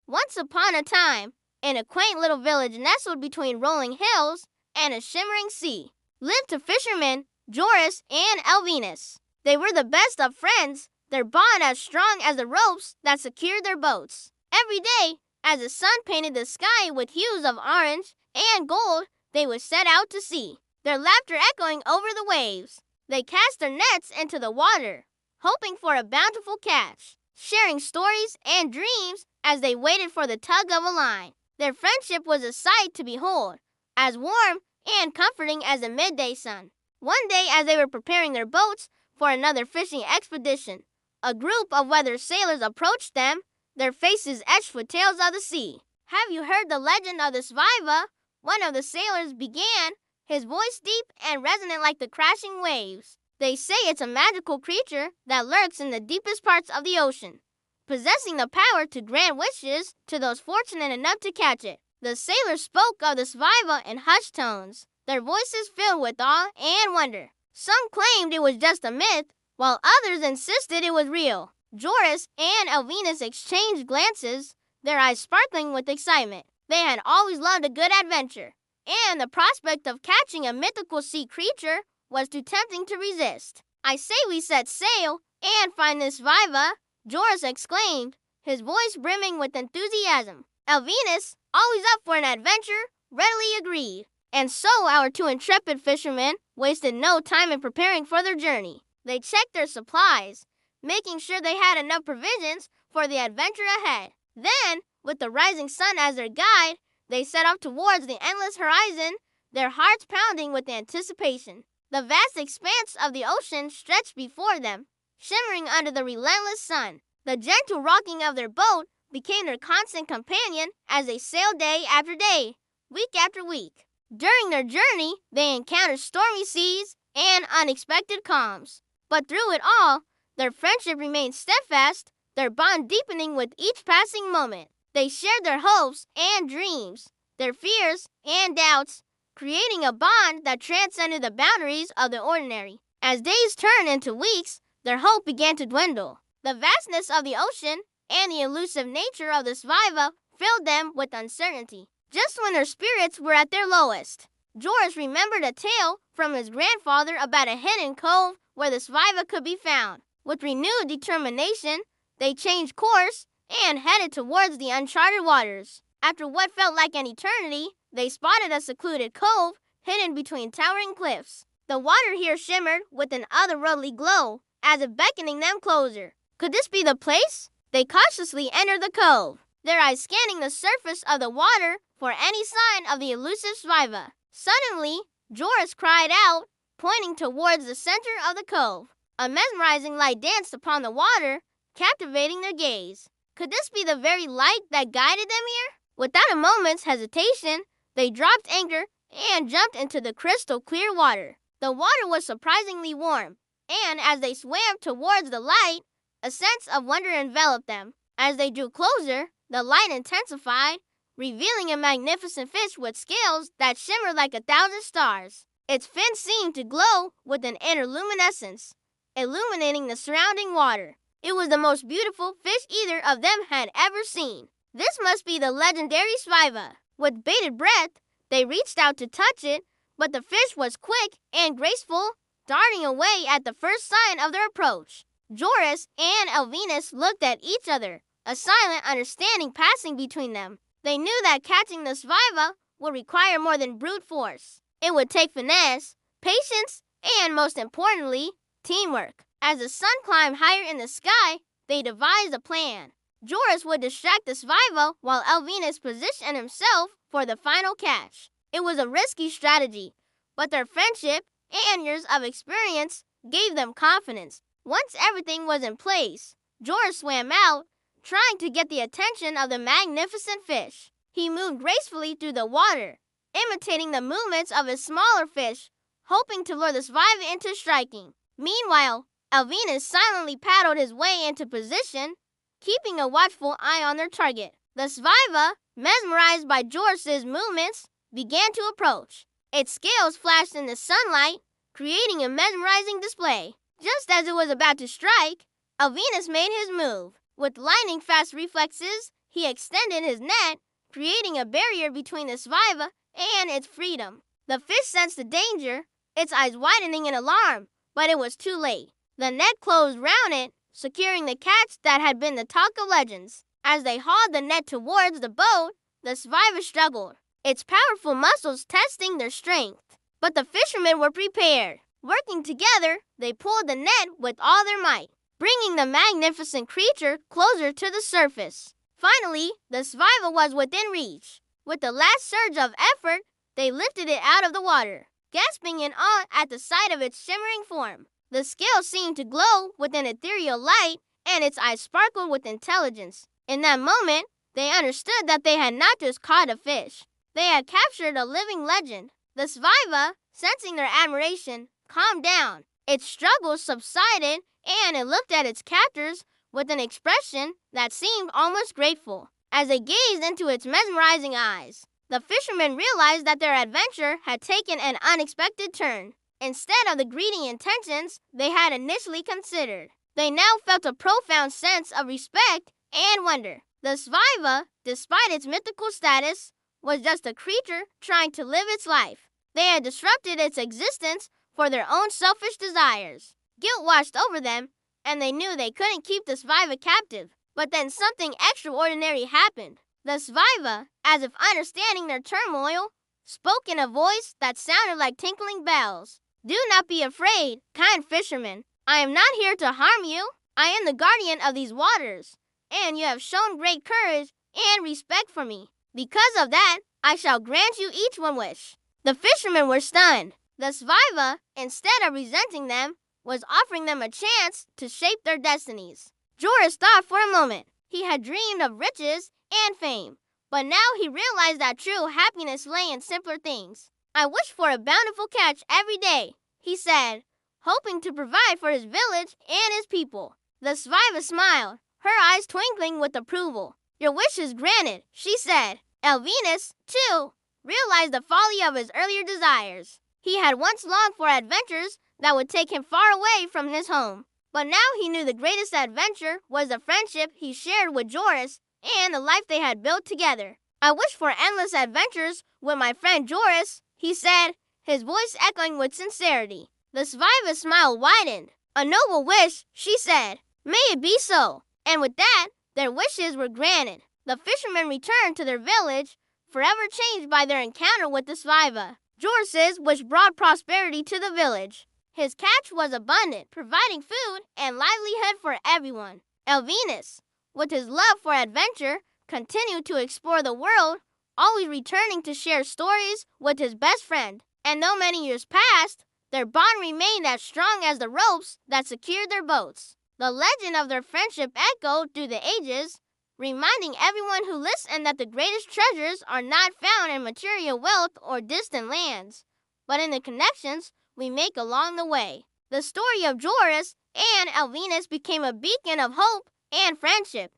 Once upon a time, in a quaint little village nestled between rolling hills and a shimmering sea, lived two fishermen, Joris and Elvinas. They were the best of friends, their bond as strong as the ropes that secured their boats. Every day, as the sun painted the sky with hues of orange and gold, they would set out to sea, their laughter echoing over the waves. They cast their nets into the water, hoping for a bountiful catch, sharing stories and dreams as they waited for the tug of a line. Their friendship was a sight to behold, as warm and comforting as the midday sun. One day, as they were preparing their boats for another fishing expedition, a group of weathered sailors approached them, their faces etched with tales of the sea. "Have you heard the legend of the Sviva?" one of the sailors began, his voice deep and resonant like the crashing waves. "They say it's a magical creature that lurks in the deepest parts of the ocean, possessing the power to grant wishes to those fortunate enough to catch it." The sailors spoke of the Sviva in hushed tones, their voices filled with awe and wonder. Some claimed it was just a myth, while others insisted it was real. Joris and Elvinas exchanged glances, their eyes sparkling with excitement. They had always loved a good adventure, and the prospect of catching a mythical sea creature was too tempting to resist. "I say we set sail and find this Sviva," Joris exclaimed, his voice brimming with enthusiasm. Elvinas, always up for an adventure, readily agreed. And so our two intrepid fishermen wasted no time in preparing for their journey. They checked their supplies, making sure they had enough provisions for the adventure ahead. Then, with the rising sun as their guide, they set off towards the endless horizon, their hearts pounding with anticipation. The vast expanse of the ocean stretched before them, shimmering under the relentless sun. The gentle rocking of their boat became their constant companion as they sailed day after day, week after week. During their journey, they encountered stormy seas and unexpected calms. But through it all, their friendship remained steadfast, their bond deepening with each passing moment. They shared their hopes and dreams, their fears and doubts, creating a bond that transcended the boundaries of the ordinary. As days turned into weeks, their hope began to dwindle. The vastness of the ocean and the elusive nature of the Sviva filled them with uncertainty. Just when their spirits were at their lowest, Joris remembered a tale from his grandfather about a hidden cove where the Sviva could be found. With renewed determination, they changed course and headed towards the uncharted waters. After what felt like an eternity, they spotted a secluded cove hidden between towering cliffs. The water here shimmered with an otherworldly glow, as if beckoning them closer. Could this be the place? They cautiously entered the cove, their eyes scanning the surface of the water for any sign of the elusive Sviva. Suddenly, Joris cried out, pointing towards the center of the cove. A mesmerizing light danced upon the water, captivating their gaze. Could this be the very light that guided them here? Without a moment's hesitation, they dropped anchor and jumped into the crystal clear water. The water was surprisingly warm, and as they swam towards the light, a sense of wonder enveloped them. As they drew closer, the light intensified, revealing a magnificent fish with scales that shimmered like 1,000 stars. Its fins seemed to glow with an inner luminescence, illuminating the surrounding water. It was the most beautiful fish either of them had ever seen. This must be the legendary Sviva. With bated breath, they reached out to touch it, but the fish was quick and graceful, darting away at the first sign of their approach. Joris and Elvinas looked at each other, a silent understanding passing between them. They knew that catching the Sviva would require more than brute force. It would take finesse, patience, and most importantly, teamwork. As the sun climbed higher in the sky, they devised a plan. Joris would distract the Sviva while Elvinas positioned himself for the final catch. It was a risky strategy, but their friendship and years of experience gave them confidence. Once everything was in place, Joris swam out, trying to get the attention of the magnificent fish. He moved gracefully through the water, imitating the movements of his smaller fish, hoping to lure the Sviva into striking. Meanwhile, Elvinas silently paddled his way into position, keeping a watchful eye on their target. The Sviva, mesmerized by Joris's movements, began to approach. Its scales flashed in the sunlight, creating a mesmerizing display. Just as it was about to strike, Elvinas made his move. With lightning-fast reflexes, He extended his net, creating a barrier between the survivor and its freedom. The fish sensed the danger, its eyes widening in alarm, but it was too late. The net closed round it, securing the catch that had been the talk of legends. As they hauled the net towards the boat, the survivor struggled, its powerful muscles testing their strength. But the fishermen were prepared. Working together, they pulled the net with all their might, bringing the magnificent creature closer to the surface. Finally, the survivor was within reach. With the last surge of effort, they lifted it out of the water, gasping in awe at the sight of its shimmering form. The scales seemed to glow with an ethereal light, and its eyes sparkled with intelligence. In that moment, they understood that they had not just caught a fish. They had captured a living legend. The survivor, sensing their admiration, calmed down. Its struggles subsided, and it looked at its captors with an expression that seemed almost grateful. As they gazed into its mesmerizing eyes, the fishermen realized that their adventure had taken an unexpected turn. Instead of the greedy intentions they had initially considered, they now felt a profound sense of respect and wonder. The survivor, despite its mythical status, was just a creature trying to live its life. They had disrupted its existence for their own selfish desires. Guilt washed over them, and they knew they couldn't keep the survivor captive. But then something extraordinary happened. The survivor, as if understanding their turmoil, spoke in a voice that sounded like tinkling bells. "Do not be afraid, kind fisherman. I am not here to harm you. I am the guardian of these waters, and you have shown great courage and respect for me. Because of that, I shall grant you each one wish." The fishermen were stunned. The survivor, instead of resenting them, was offering them a chance to shape their destinies. Joris thought for a moment. He had dreamed of riches and fame, but now he realized that true happiness lay in simpler things. "I wish for a bountiful catch every day," he said, hoping to provide for his village and his people. The survivor smiled, her eyes twinkling with approval. "Your wish is granted," she said. Elvinas, too, realized the folly of his earlier desires. He had once longed for adventures that would take him far away from his home. But now he knew the greatest adventure was the friendship he shared with Joris and the life they had built together. "I wish for endless adventures with my friend Joris," he said, his voice echoing with sincerity. The survivor's smile widened. "A noble wish," she said. "May it be so." And with that, their wishes were granted. The fishermen returned to their village, forever changed by their encounter with the survivor. Joris's, which brought prosperity to the village. His catch was abundant, providing food and livelihood for everyone. Elvinas, with his love for adventure, continued to explore the world, always returning to share stories with his best friend. And though many years passed, their bond remained as strong as the ropes that secured their boats. The legend of their friendship echoed through the ages, reminding everyone who listened that the greatest treasures are not found in material wealth or distant lands, but in the connections we make along the way. The story of Joris and Elvinas became a beacon of hope and friendship,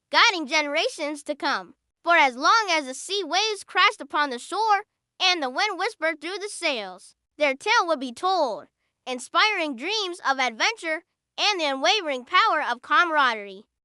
guiding generations to come. For as long as the sea waves crashed upon the shore and the wind whispered through the sails, their tale would be told, inspiring dreams of adventure and the unwavering power of camaraderie.